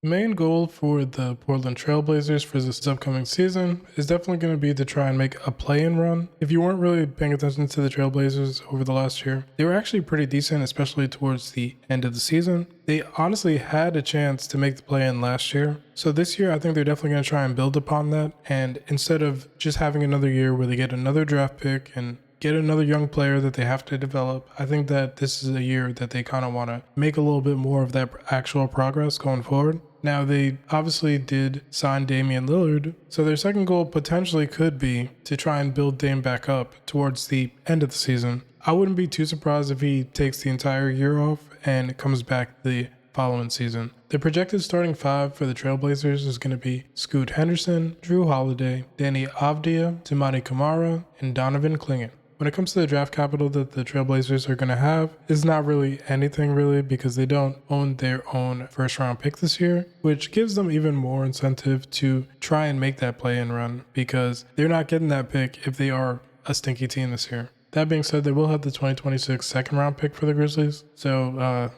Main goal for the Portland Trailblazers for this upcoming season is definitely going to be to try and make a play-in run. If you weren't really paying attention to the Trailblazers over the last year, they were actually pretty decent, especially towards the end of the season. They honestly had a chance to make the play-in last year. So this year, I think they're definitely going to try and build upon that. And instead of just having another year where they get another draft pick and get another young player that they have to develop, I think that this is a year that they kind of want to make a little bit more of that actual progress going forward. Now, they obviously did sign Damian Lillard, so their second goal potentially could be to try and build Dame back up towards the end of the season. I wouldn't be too surprised if he takes the entire year off and comes back the following season. The projected starting five for the Trailblazers is going to be Scoot Henderson, Drew Holiday, Danny Avdija, Toumani Camara, and Donovan Clingan. When it comes to the draft capital that the Trailblazers are going to have, it's not really anything really because they don't own their own first round pick this year, which gives them even more incentive to try and make that play-in run because they're not getting that pick if they are a stinky team this year. That being said, they will have the 2026 second round pick for the Grizzlies, so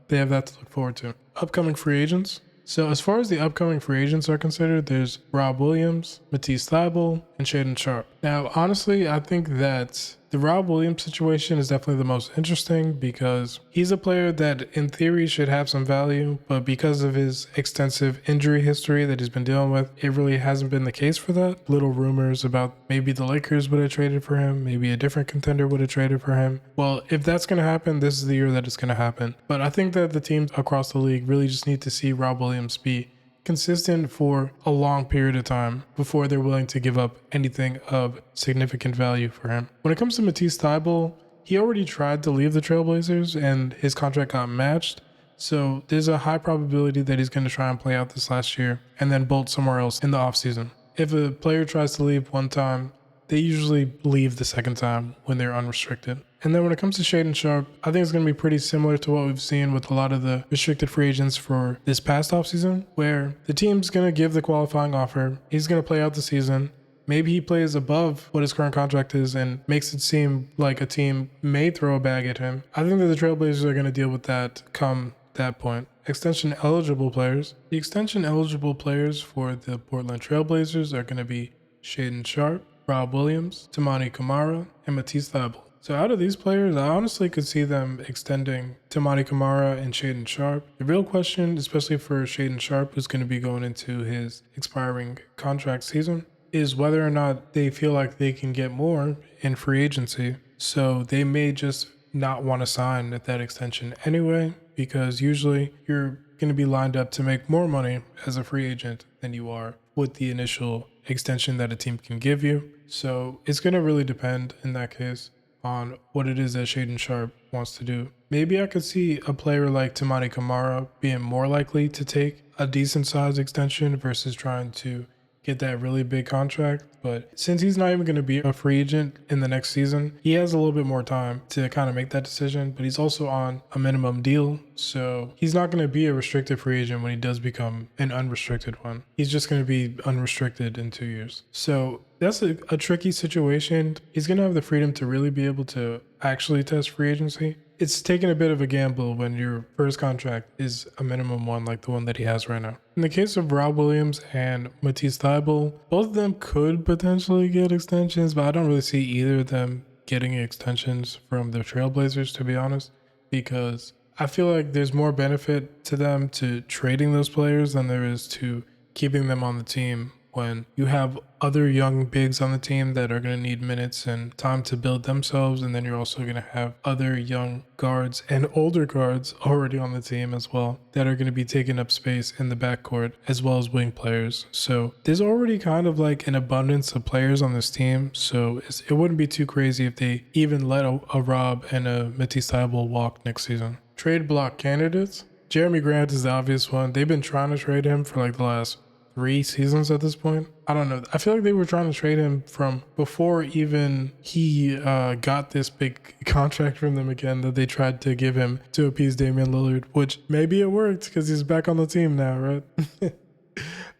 they have that to look forward to. Upcoming free agents. So as far as the upcoming free agents are considered, there's Rob Williams, Matisse Thybulle, and Shaedon Sharpe. Now, honestly, I think that the Rob Williams situation is definitely the most interesting because he's a player that in theory should have some value, but because of his extensive injury history that he's been dealing with, it really hasn't been the case for that. Little rumors about maybe the Lakers would have traded for him, maybe a different contender would have traded for him. Well, if that's going to happen, this is the year that it's going to happen. But I think that the teams across the league really just need to see Rob Williams be consistent for a long period of time before they're willing to give up anything of significant value for him. When it comes to Matisse Thybulle, he already tried to leave the Trailblazers and his contract got matched. So there's a high probability that he's going to try and play out this last year and then bolt somewhere else in the offseason. If a player tries to leave one time, they usually leave the second time when they're unrestricted. And then when it comes to Shaedon Sharpe, I think it's going to be pretty similar to what we've seen with a lot of the restricted free agents for this past offseason, where the team's going to give the qualifying offer. He's going to play out the season. Maybe he plays above what his current contract is and makes it seem like a team may throw a bag at him. I think that the Trailblazers are going to deal with that come that point. Extension eligible players. The extension eligible players for the Portland Trailblazers are going to be Shaedon Sharpe, Rob Williams, Toumani Camara, and Matisse Thybulle. So out of these players, I honestly could see them extending Toumani Camara and Shaedon Sharpe. The real question, especially for Shaedon Sharpe, who's going to be going into his expiring contract season, is whether or not they feel like they can get more in free agency. So they may just not want to sign at that extension anyway, because usually you're going to be lined up to make more money as a free agent than you are with the initial extension that a team can give you. So it's going to really depend in that case on what it is that Shaedon Sharpe wants to do. Maybe I could see a player like Toumani Camara being more likely to take a decent size extension versus trying to get that really big contract. But since he's not even going to be a free agent in the next season, he has a little bit more time to kind of make that decision. But he's also on a minimum deal, so he's not going to be a restricted free agent when he does become an unrestricted one. He's just going to be unrestricted in 2 years. So that's a tricky situation. He's going to have the freedom to really be able to actually test free agency. It's taking a bit of a gamble when your first contract is a minimum one like the one that he has right now. In the case of Rob Williams and Matisse Thybulle, both of them could potentially get extensions, but I don't really see either of them getting extensions from the Trailblazers, to be honest, because I feel like there's more benefit to them to trading those players than there is to keeping them on the team when you have other young bigs on the team that are going to need minutes and time to build themselves, and then you're also going to have other young guards and older guards already on the team as well that are going to be taking up space in the backcourt as well as wing players. So there's already kind of like an abundance of players on this team, so it wouldn't be too crazy if they even let a Rob and a Matisse Thybulle walk next season. Trade block candidates. Jeremy Grant is the obvious one. They've been trying to trade him for like the last 3 seasons at this point. I don't know. I feel like they were trying to trade him from before even he got this big contract from them again that they tried to give him to appease Damian Lillard, which maybe it worked because he's back on the team now, right?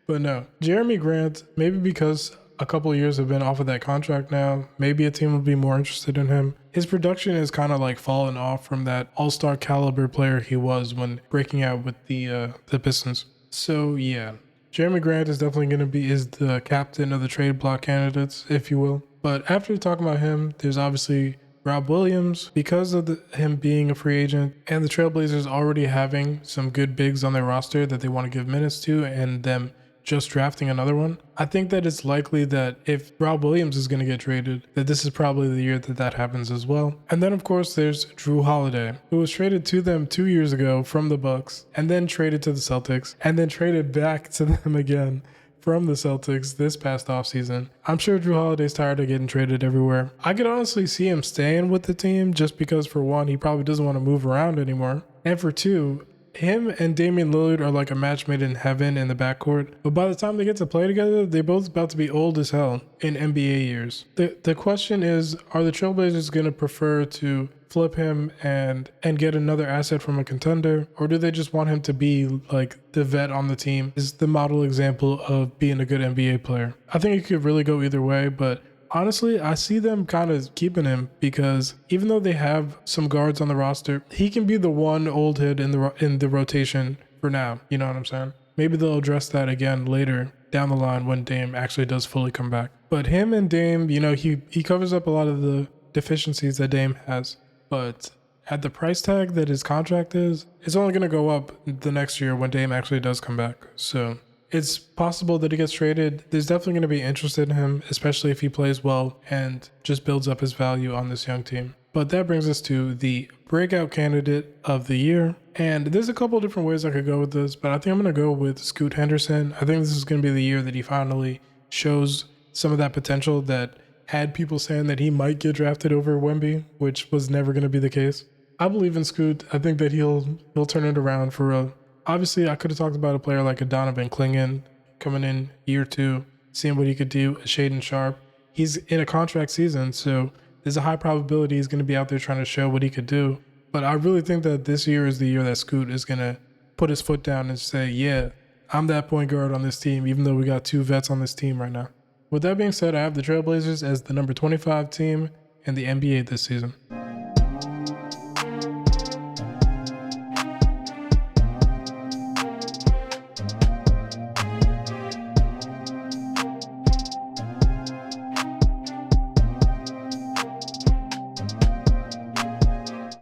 But no. Jeremy Grant, maybe because a couple of years have been off of that contract now, maybe a team will be more interested in him. His production has kind of like fallen off from that all-star caliber player he was when breaking out with the Pistons. So yeah, Jeremy Grant is definitely going to be is the captain of the trade block candidates, if you will. But after talking about him, there's obviously Rob Williams because of him being a free agent and the Trailblazers already having some good bigs on their roster that they want to give minutes to and them just drafting another one. I think that it's likely that if Rob Williams is going to get traded, that this is probably the year that that happens as well. And then of course there's Drew Holiday, who was traded to them 2 years ago from the Bucks and then traded to the Celtics and then traded back to them again from the Celtics this past offseason. I'm sure Drew Holiday's tired of getting traded everywhere. I could honestly see him staying with the team just because for one, he probably doesn't want to move around anymore. And for two, him and Damian Lillard are like a match made in heaven in the backcourt. But by the time they get to play together, they're both about to be old as hell in NBA years. The question is, are the Trailblazers going to prefer to flip him and get another asset from a contender? Or do they just want him to be like the vet on the team? Is the model example of being a good NBA player. I think it could really go either way, but honestly, I see them kind of keeping him because even though they have some guards on the roster, he can be the one old head in the rotation for now. You know what I'm saying? Maybe they'll address that again later down the line when Dame actually does fully come back. But him and Dame, you know, he covers up a lot of the deficiencies that Dame has. But at the price tag that his contract is, it's only going to go up the next year when Dame actually does come back. So it's possible that he gets traded. There's definitely going to be interest in him, especially if he plays well and just builds up his value on this young team. But that brings us to the breakout candidate of the year. And there's a couple different ways I could go with this, but I think I'm going to go with Scoot Henderson. I think this is going to be the year that he finally shows some of that potential that had people saying that he might get drafted over Wemby, which was never going to be the case. I believe in Scoot. I think that he'll turn it around for real. Obviously, I could have talked about a player like a Donovan Clingan coming in year 2, seeing what he could do, a Shaden Sharp. He's in a contract season, so there's a high probability he's going to be out there trying to show what he could do. But I really think that this year is the year that Scoot is going to put his foot down and say, yeah, I'm that point guard on this team, even though we got 2 vets on this team right now. With that being said, I have the Trailblazers as the number 25 team in the NBA this season.